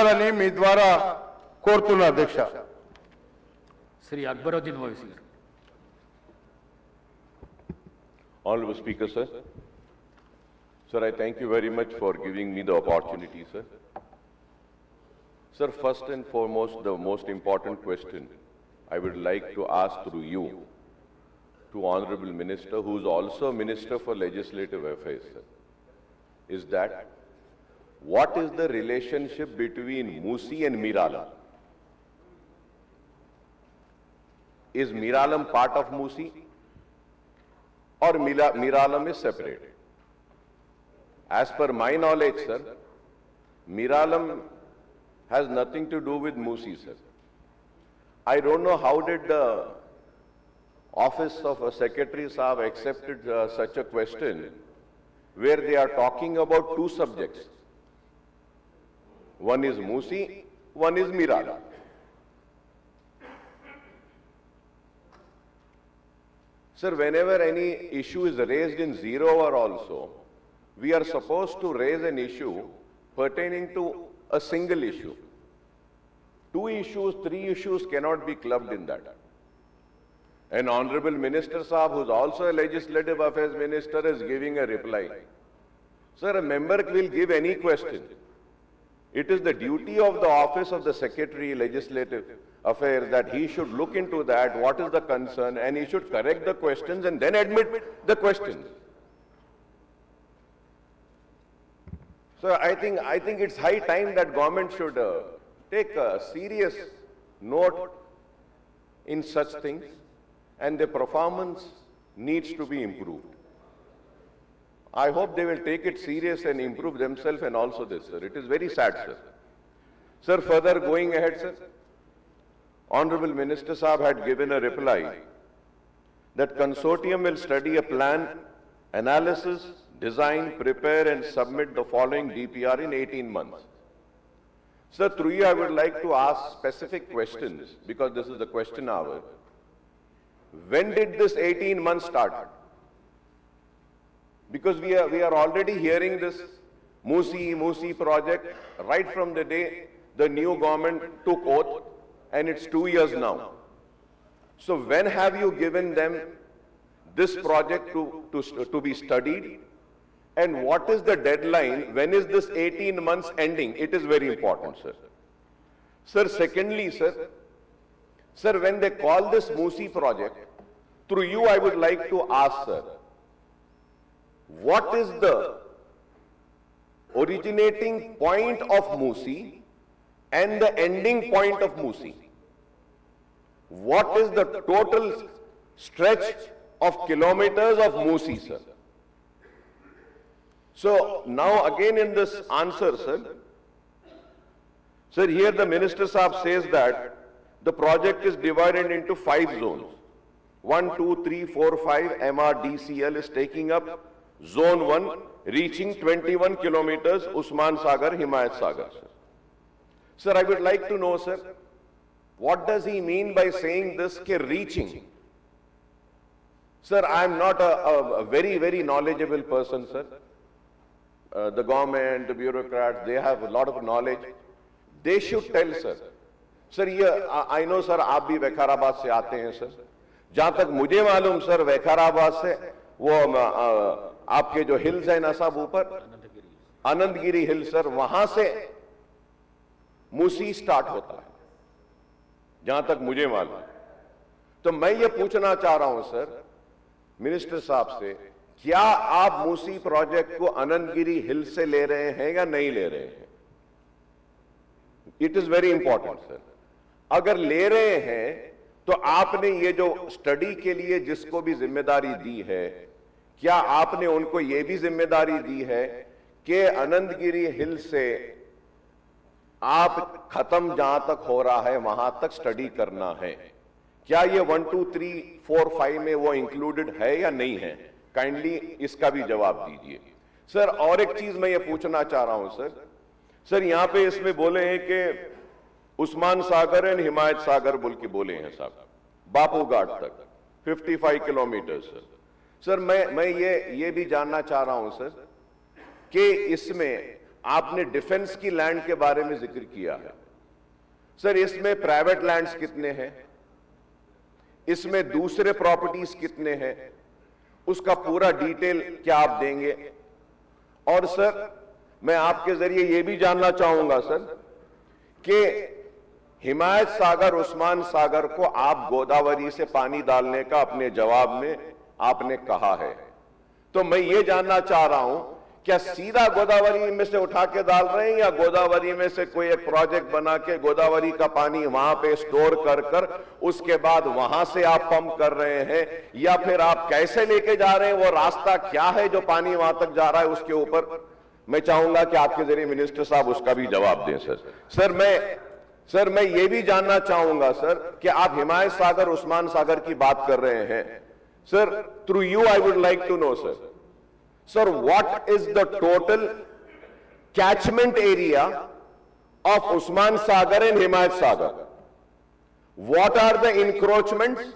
అని మీ ద్వారా కోరుతున్నా అధ్యక్ష. శ్రీ అక్బరుద్దీన్ ఓవైసీ గారు. Honorable Speaker, sir. Sir, I thank you very much for giving me the opportunity, sir. Sir, first and foremost, the most important question I would like to ask through you to Honorable Minister, who is also Minister for Legislative Affairs, sir, is that what is the relationship between Musi and Miralam? Is Miralam part of Musi or Miralam is separate? As per my knowledge, sir, Miralam has nothing to do with Musi, sir. I don't know how did the office of a secretary Saab accepted such a question where they are talking about two subjects. One is Musi, one is Miralam. Sir, whenever any issue is raised in zero hour also, we are supposed to raise an issue pertaining to a single issue. Two issues, three issues cannot be clubbed in that. An Honorable Minister Saab, who is also a Legislative Affairs Minister, is giving a reply. Sir, a member will give any question. It is the duty of the office of the Secretary, Legislative Affairs, that he should look into that, what is the concern, and he should correct the questions and then admit the questions. So I think it's high time that government should take a serious note in such things, and the performance needs to be improved. I hope they will take it serious and improve themselves and also this, sir. It is very sad, sir. Sir, further going ahead, sir, Honorable Minister Saab had given a reply that consortium will study a plan, analysis, design, prepare and submit the following DPR in 18 months. Sir, through you I would like to ask specific questions because this is the question hour. When did this 18 months start? Because we are already hearing this Musi project right from the day the new government took oath, and it's 2 years now. So when have you given them this project to be studied? And what is the deadline? When is this 18 months ending? It is very important, sir. Sir, secondly, sir, when they call this Musi project, through you I would like to ask, sir, what is the originating point of Musi and the ending point of Musi? What is the total stretch of kilometers of Musi, sir? So now again in this answer, sir, here the Minister Saab says that the project is divided into 5 zones. 1, 2, 3, 4, 5, MRDCL is taking up Zone 1, reaching 21 kilometers, Usman Sagar, Himayat Sagar, sir. Sir, I would like to know, sir, what does he mean by saying this, ke reaching? Sir, I am not a very, very knowledgeable person, sir. The government, the bureaucrats, they have a lot of knowledge. They should tell, sir. Sir, I know, sir, आप भी वैखाराबाद से आते हैं, sir. जहां तक मुझे मालूम, sir, वैखाराबाद से वो आपके जो हिल्स हैं ना साहब ऊपर, आनंदगिरी हिल, सर, वहां से मूसी स्टार्ट होता है, जहां तक मुझे मालूम। तो मैं ये पूछना चाह रहा हूं, सर, मिनिस्टर साहब से, क्या आप मूसी प्रोजेक्ट को आनंदगिरी हिल से ले रहे हैं या नहीं ले रहे हैं? It is very important, sir. अगर ले रहे हैं तो आपने ये जो स्टडी के लिए जिसको भी जिम्मेदारी दी है, क्या आपने उनको ये भी जिम्मेदारी दी है कि आनंदगिरी हिल से आप खत्म जहां तक हो रहा है वहां तक स्टडी करना है? क्या ये 1, 2, 3, 4, 5 में वो इंक्लूडेड है या नहीं है? काइंडली इसका भी जवाब दीजिए, सर। और एक चीज मैं ये पूछना चाह रहा हूं, सर, यहां पे इसमें बोले हैं कि उस्मान सागर एंड हिमायत सागर बोल के बोले हैं साहब, बापू घाट तक 55 किलोमीटर, सर। मैं ये भी जानना चाह रहा हूं, सर, कि इसमें आपने डिफेंस की लैंड के बारे में जिक्र किया है। सर, इसमें प्राइवेट लैंड्स कितने हैं, इसमें दूसरे प्रॉपर्टीज कितने हैं, उसका पूरा डिटेल क्या आप देंगे? और सर, मैं आपके जरिए यह भी जानना चाहूंगा सर कि हिमायत सागर, उस्मान सागर को आप गोदावरी से पानी डालने का अपने जवाब में आपने कहा है, तो मैं ये जानना चाह रहा हूं क्या सीधा गोदावरी में से उठा के डाल रहे हैं या गोदावरी में से कोई एक प्रोजेक्ट बना के गोदावरी का पानी वहां पे स्टोर कर कर उसके बाद वहां से आप पंप कर रहे हैं, या फिर आप कैसे लेके जा रहे हैं? वो रास्ता क्या है जो पानी वहां तक जा रहा है? उसके ऊपर मैं चाहूंगा कि आपके जरिए मिनिस्टर साहब उसका भी जवाब दें। सर मैं ये भी जानना चाहूंगा सर कि आप हिमायत सागर, उस्मान सागर की बात कर रहे हैं sir, through you I would like to know sir, what is the total catchment area of Usman Sagar and Himayat Sagar? What are the encroachments